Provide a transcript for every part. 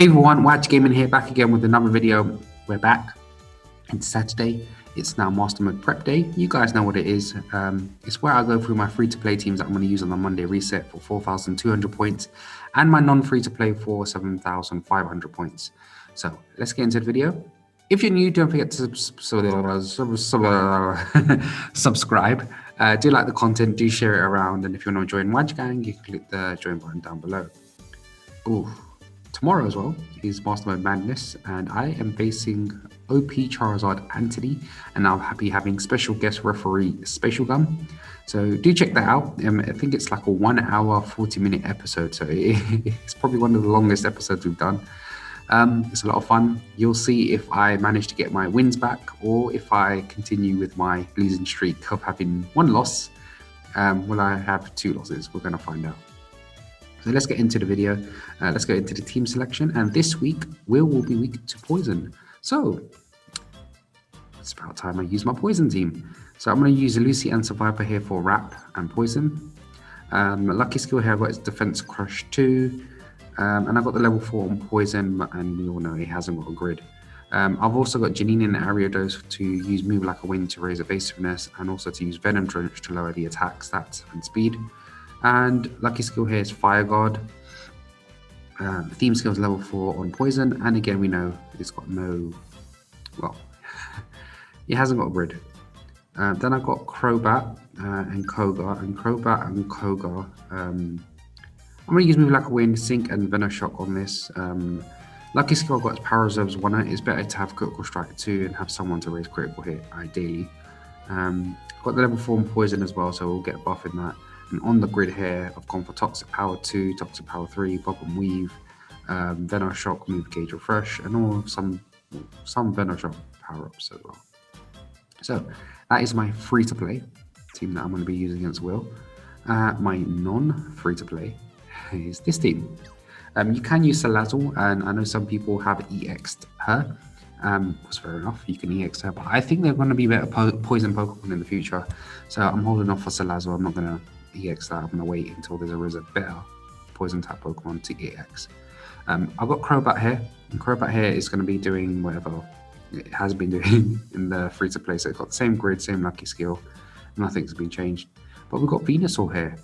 Hey everyone, Watch Gaming here, back again with another video. We're back. It's Saturday. It's now Master Mode Prep Day. You guys know what it is. It's where I go through my free-to-play teams that I'm going to use on the Monday reset for 4,200 points and my non-free-to-play for 7,500 points. So let's get into the video. If you're new, don't forget to subscribe. Do like the content, do share it around, and if you want to join Watch Gang, you can click the join button down below. Ooh. Tomorrow as well is Master Mode Madness, and I am facing OP Charizard Anthony, and I'll be having special guest referee Spatial Gun. So do check that out. I think it's like a 1 hour, 40-minute episode, so it's probably one of the longest episodes we've done. It's a lot of fun. You'll see if I manage to get my wins back, or if I continue with my losing streak of having 1 loss. Will I have 2 losses? We're going to find out. So let's get into the video. Let's go into the team selection. And this week, Will be weak to poison. So it's about time I use my poison team. So I'm going to use Lucy and Survivor here for Wrap and Poison. Lucky skill here, I've got its Defense Crush 2. And I've got the level 4 on Poison, and we all know it hasn't got a grid. I've also got Janine and Ariados to use Move Like a Wind to raise evasiveness, and also to use Venom Drench to lower the attack stats and speed. And lucky skill here is Fire Guard. Theme skill is level 4 on Poison, and again we know it's got no, well, it hasn't got a grid. Then I've got Crobat and Koga, and Crobat and Koga. I'm going to use Move Like a Wind, Sync, and Venoshock on this. Lucky skill I've got is Power Reserves 1. It's better to have Critical Strike 2 and have someone to raise critical hit, ideally. I've got the level 4 on Poison as well, so we'll get a buff in that. And on the grid here, I've gone for Toxic Power 2, Toxic Power 3, Bob and Weave, Venoshock, Move, Gauge, Refresh, and all some Venoshock power-ups as well. So that is my free-to-play team that I'm going to be using against Will. My non-free-to-play is this team. You can use Salazzle, and I know some people have EX'd her. That's fair enough, you can EX her, but I think they're going to be better poison Pokemon in the future. So I'm holding off for Salazzle. I'm not going to EX that. I'm going to wait until there's a better poison type Pokemon to EX. I've got Crobat here, and Crobat here is going to be doing whatever it has been doing in the free-to-play. So it's got the same grid, same lucky skill, nothing's been changed. But we've got Venusaur here,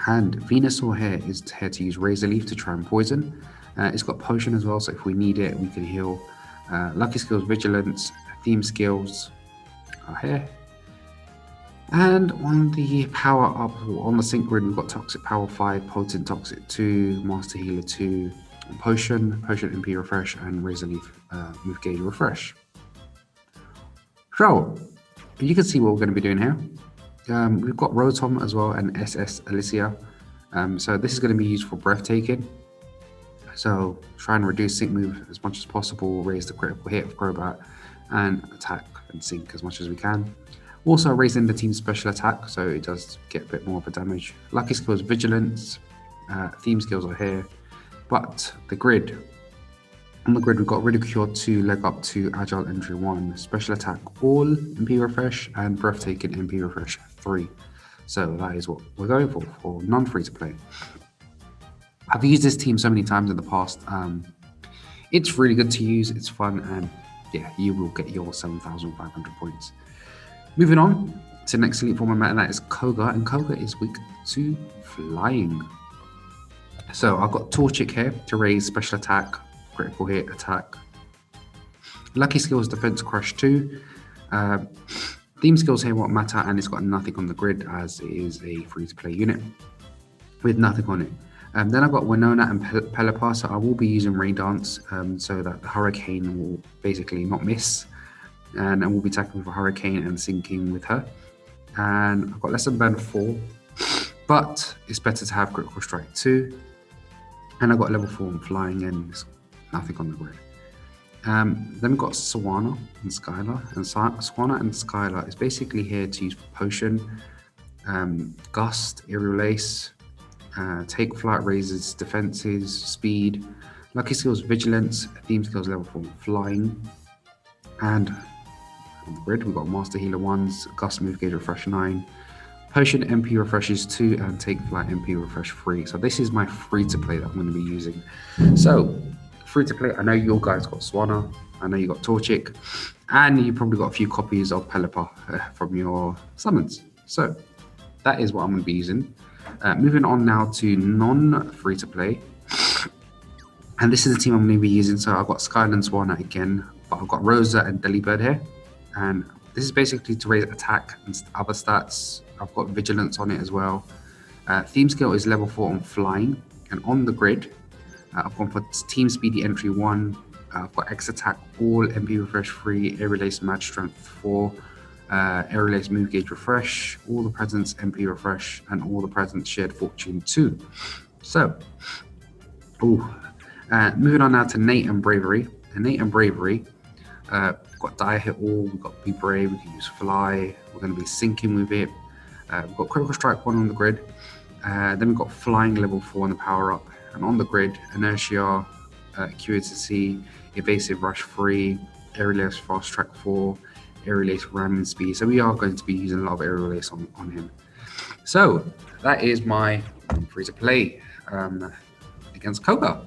and Venusaur here is here to use Razor Leaf to try and poison. It's got Potion as well, so if we need it, we can heal. Lucky skills, Vigilance, theme skills are here. And on the power up, on the sync grid, we've got Toxic Power 5, Potent Toxic 2, Master Healer 2, Potion MP Refresh, and Razor Leaf Move Gauge Refresh. So you can see what we're going to be doing here. We've got Rotom as well and SS Alicia. So this is going to be used for Breathtaking. So try and reduce sync move as much as possible, raise the critical hit of Crobat, and attack and sync as much as we can. Also raising the team's special attack, so it does get a bit more of a damage. Lucky skills, Vigilance, theme skills are here, but the grid. On the grid we've got Ridicule 2, Leg Up 2, Agile Entry 1, Special Attack All, MP Refresh, and Breathtaking MP Refresh 3. So that is what we're going for non-free to play. I've used this team so many times in the past. It's really good to use, it's fun, and yeah, you will get your 7,500 points. Moving on to the next elite form, and that is Koga, and Koga is weak to flying. So I've got Torchic here to raise special attack, critical hit, attack. Lucky skills, Defense Crush 2. Theme skills here won't matter, and it's got nothing on the grid as it is a free-to-play unit with nothing on it. Then I've got Winona and Pelipper, so I will be using Rain Dance so that the Hurricane will basically not miss. And I will be attacking with a Hurricane and sinking with her. And I've got Lesson Burn 4, but it's better to have Critical Strike 2. And I've got level 4 on Flying, and there's nothing on the grid. Then we've got Swanna and Skylar. And Swanna and Skylar is basically here to use for Potion, Gust, Aerial Ace, Take Flight raises defenses, speed. Lucky skills, Vigilance, theme skills level 4 Flying. And on the grid, we've got Master Healer 1s, Gust Move Gauge Refresh 9, Potion MP Refreshes 2, and Take Flight MP Refresh 3. So this is my free to play that I'm going to be using. So free to play. I know you guys got Swanna, I know you got Torchic, and you probably got a few copies of Pelipper from your summons. So that is what I'm going to be using. Moving on now to non-free to play. And this is the team I'm going to be using. So I've got Skyland Swanna again, but I've got Rosa and Delibird here. And this is basically to raise attack and other stats. I've got Vigilance on it as well. Theme skill is level 4 on flying. And on the grid, I've gone for Team Speedy Entry 1. I've got X Attack, all MP Refresh 3, Air Release Match Strength 4, Air Release Move Gauge Refresh, all the presents MP Refresh, and all the presents Shared Fortune 2. So, moving on now to Nate and Bravery. And Nate and Bravery, we've got Die Hit All, we've got Be Brave, we can use Fly, we're going to be sinking with it. We've got Critical Strike 1 on the grid. Then we've got Flying level 4 on the power up. And on the grid, Inertia, Curiosity, Evasive Rush 3, Air Release Fast Track 4, Air Release Ramming Speed. So we are going to be using a lot of Air Release on him. So that is my free to play against Koga.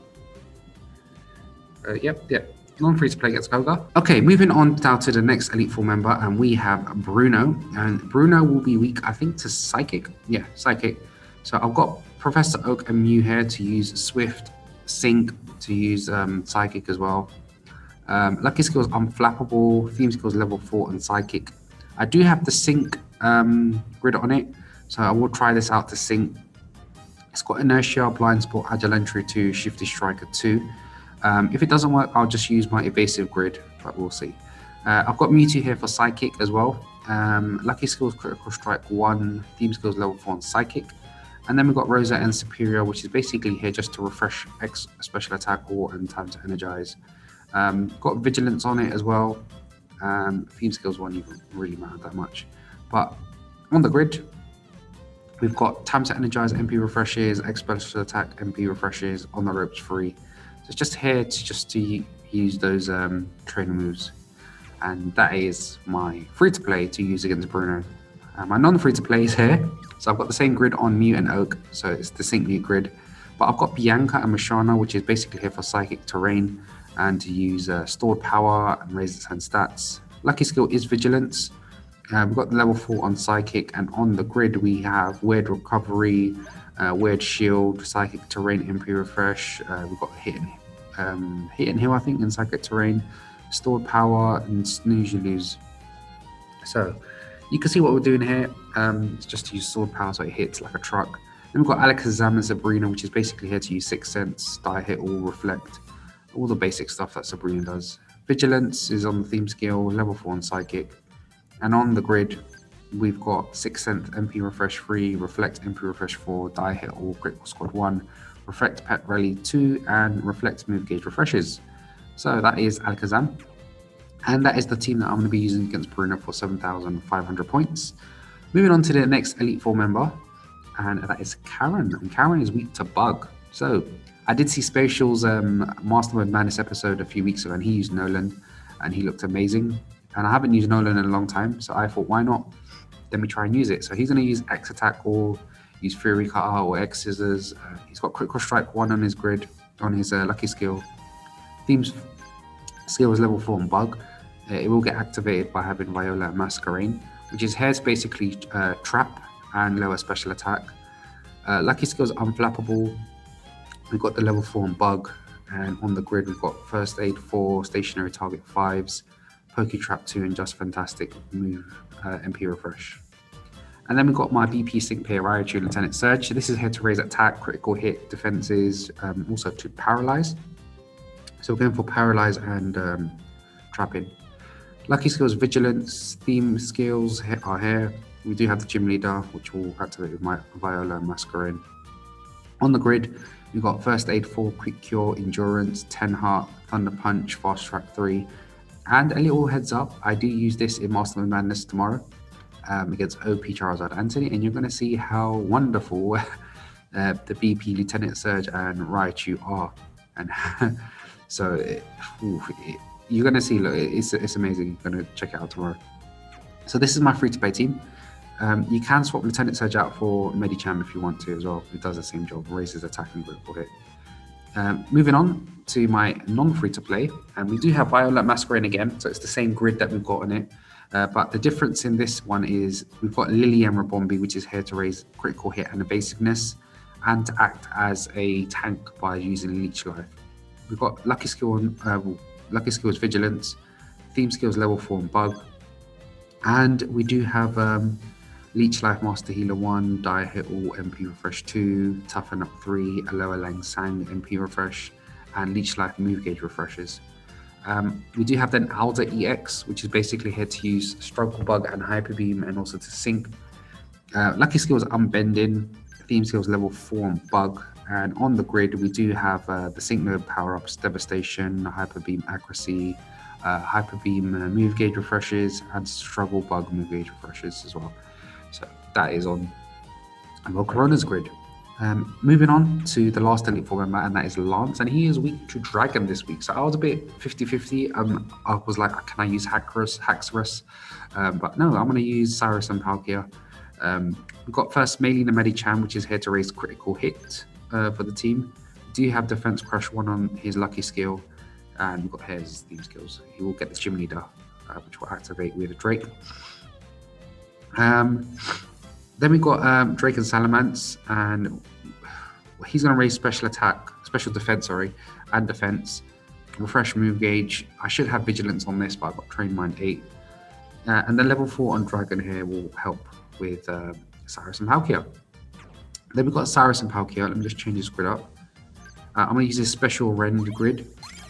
Yep. Non-free to play against Koga. Okay, moving on now to the next Elite Four member, and we have Bruno. And Bruno will be weak, I think, to Psychic. Yeah, Psychic. So I've got Professor Oak and Mew here to use Swift, Sync to use Psychic as well. Lucky skills Unflappable, Theme skills level 4 and Psychic. I do have the Sync grid on it, so I will try this out to Sync. It's got Inertia, Blind Spot, Agile Entry 2, Shifty Striker 2. If it doesn't work, I'll just use my Evasive grid, but we'll see. I've got Mewtwo here for Psychic as well. Lucky skills Critical Strike 1, Theme skills level 4 and Psychic. And then we've got Rosa and Superior, which is basically here just to refresh X special attack or and time to energize. Got Vigilance on it as well. Theme skills won't even really matter that much. But on the grid, we've got time to energize, MP refreshes, X special attack, MP refreshes, on the ropes free. So it's just here to use those trainer moves. And that is my free to play to use against Bruno. My non-free to play is here. So I've got the same grid on Mew and Oak, so it's the Sync Mew grid. But I've got Bianca and Mashana, which is basically here for Psychic Terrain and to use Stored Power and raise its hand stats. Lucky skill is Vigilance. We've got the level 4 on Psychic, and on the grid we have Weird Recovery, Weird Shield, Psychic Terrain, MP Refresh. We've got Hit and Heal, I think, in Psychic Terrain, Stored Power, and Snooze You Lose. So you can see what we're doing here. It's just to use Sword Power so it hits like a truck. Then we've got Alakazam and Sabrina, which is basically here to use Sixth Sense, Die Hit All, Reflect, all the basic stuff that Sabrina does. Vigilance is on the theme skill, level 4 on Psychic. And on the grid, we've got Sixth Sense, MP Refresh 3, Reflect, MP Refresh 4, Die Hit All, Critical Squad 1, Reflect Pet Rally 2, and Reflect Move Gauge Refreshes. So that is Alakazam. And that is the team that I'm going to be using against Bruno for 7,500 points. Moving on to the next Elite Four member, and that is Karen. And Karen is weak to Bug. So I did see Spatial's Master Mode Madness episode a few weeks ago, and he used Nolan, and he looked amazing. And I haven't used Nolan in a long time, so I thought, why not? Let me try and use it. So he's going to use X Attack or use Fury Cutter or X Scissors. He's got Critical Strike 1 on his grid, on his Lucky skill. Theme's skill is level 4 on Bug. It will get activated by having Viola and Masquerain, which is here to basically trap and lower special attack. Lucky skills Unflappable. We've got the level 4 on Bug, and on the grid we've got First Aid 4, Stationary Target 5s, Poke Trap 2, and Just Fantastic Move MP Refresh. And then we've got my BP Sync here, Raichu Lieutenant Surge. This is here to raise attack, critical hit, defenses, also to paralyze. So we're going for paralyze and trapping. Lucky skills Vigilance, theme skills are here. We do have the Gym Leader, which will activate with my Viola and Masquerain. On the grid, we've got First Aid 4, Quick Cure, Endurance, 10 Heart, Thunder Punch, Fast Track 3. And a little heads up, I do use this in Master Mode Madness tomorrow against OP Charizard Anthony, and you're going to see how wonderful the BP Lieutenant Surge and Raichu are. And so you're going to see, look, it's amazing. You're going to check it out tomorrow. So this is my free-to-play team. You can swap Lieutenant Surge out for Medicham if you want to as well. It does the same job, raises attack and critical hit. Moving on to my non-free-to-play, and we do have Violet Masquerade again, so it's the same grid that we've got on it. But the difference in this one is we've got Lily and Rabombi, which is here to raise critical hit and evasiveness, and to act as a tank by using Leech Life. We've got Lucky Skill Lucky Skills Vigilance, Theme Skills Level 4 and Bug, and we do have Leech Life Master Healer 1, Die Hit All MP Refresh 2, Toughen Up 3, Aloha Lang Sang MP Refresh, and Leech Life Move Gauge Refreshes. We do have then Alda EX, which is basically here to use Struggle Bug and Hyper Beam, and also to sync. Lucky Skills Unbending, Theme Skills Level 4 and Bug. And on the grid, we do have the Sync Node power-ups, Devastation, Hyper Beam Accuracy, Hyper Beam Move Gauge Refreshes, and Struggle Bug Move Gauge Refreshes as well. So that is on Corona's grid. Moving on to the last Elite Four member, and that is Lance, and he is weak to Dragon this week. So I was a bit 50-50. I was like, can I use Haxorus? But no, I'm going to use Cyrus and Palkia. We've got first Maylene and Medicham, which is here to raise critical hit for the team. We do have Defense Crush 1 on his lucky skill, and we've got his theme skills. He will get the Gym Leader, which will activate with a Drake. Then we got Drake and Salamence, and he's going to raise special defense, and defense. Refresh move gauge. I should have vigilance on this, but I've got Train Mind 8. And then level 4 on Dragon here will help with Cyrus and Palkia. Then we've got Cyrus and Palkia. Let me just change this grid up. I'm going to use this special rend grid.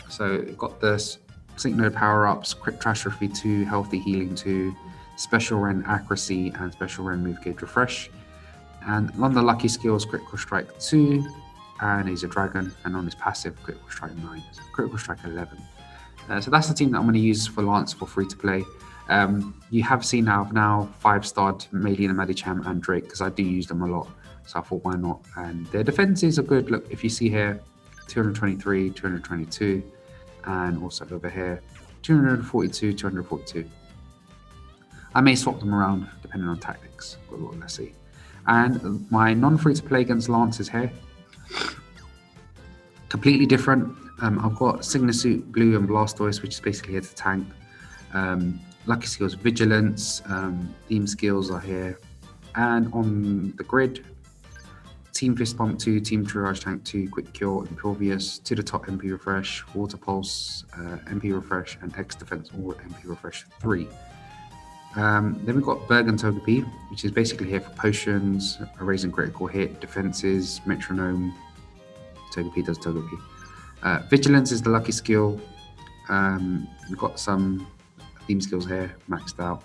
So we've got the Sync Node power-ups, Crit Catastrophe 2, Healthy Healing 2, Special Rend Accuracy, and Special Rend Move Gauge Refresh. And on the lucky skills, Critical Strike 2, and he's a dragon, and on his passive, Critical Strike 9, so Critical Strike 11. So that's the team that I'm going to use for Lance for free to play. You have seen I've now 5-starred Maylene and Medicham and Drake, because I do use them a lot, so I thought why not. And their defenses are good. Look, if you see here, 223, 222, and also over here, 242, 242. I may swap them around depending on tactics, but let's see. And my non-free-to-play against Lance is here. Completely different. I've got Signa-Suit Blue and Blastoise, which is basically here to tank. Lucky Skills Vigilance, Theme Skills are here. And on the grid, Team Fist Bump 2, Team Triage Tank 2, Quick Cure, Impervious, To the Top MP Refresh, Water Pulse, MP Refresh, and X Defense All MP Refresh 3. Then we've got Berg and Togepi, which is basically here for potions, raising critical hit, defenses, metronome. Togepi does Togepi. Vigilance is the lucky skill. We've got some theme skills here, maxed out.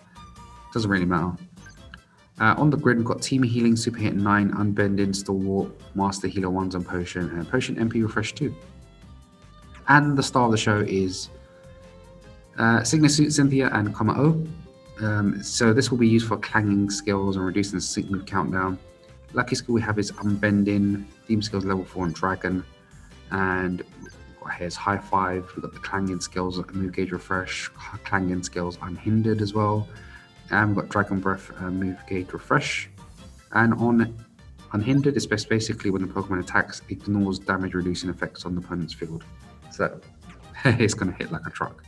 Doesn't really matter. On the grid, we've got Team Healing, Super Hit 9, Unbending, Stalwart, Master Healer 1s on Potion, and Potion MP Refresh 2. And the star of the show is Signa-Suit Cynthia and Komao. So this will be used for clanging skills and reducing the sync move countdown. Lucky skill we have is Unbending, Theme Skills Level 4 on Dragon, and we've got here's High Five. We've got the clanging skills, Move Gauge Refresh, clanging skills Unhindered as well, and we've got Dragon Breath, Move Gauge Refresh. And on Unhindered, it's basically when the Pokemon attacks, ignores damage reducing effects on the opponent's field. So it's going to hit like a truck.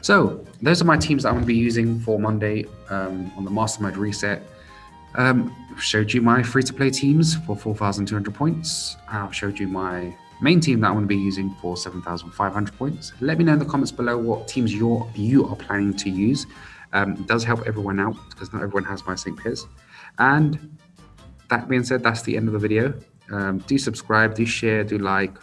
So those are my teams that I'm going to be using for Monday on the Master Mode reset. Showed you my free-to-play teams for 4,200 points. I've showed you my main team that I'm going to be using for 7,500 points. Let me know in the comments below what teams you are planning to use. It does help everyone out because not everyone has my St. Piers. And that being said, that's the end of the video. Do subscribe, do share, do like,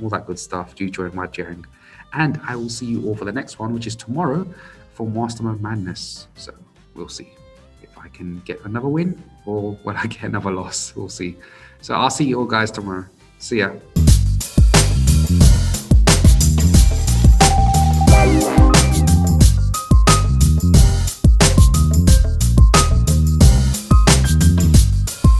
all that good stuff. Do join my gang. And I will see you all for the next one, which is tomorrow for Master Mode Madness. So we'll see if I can get another win or will I get another loss. We'll see. So I'll see you all guys tomorrow. See ya.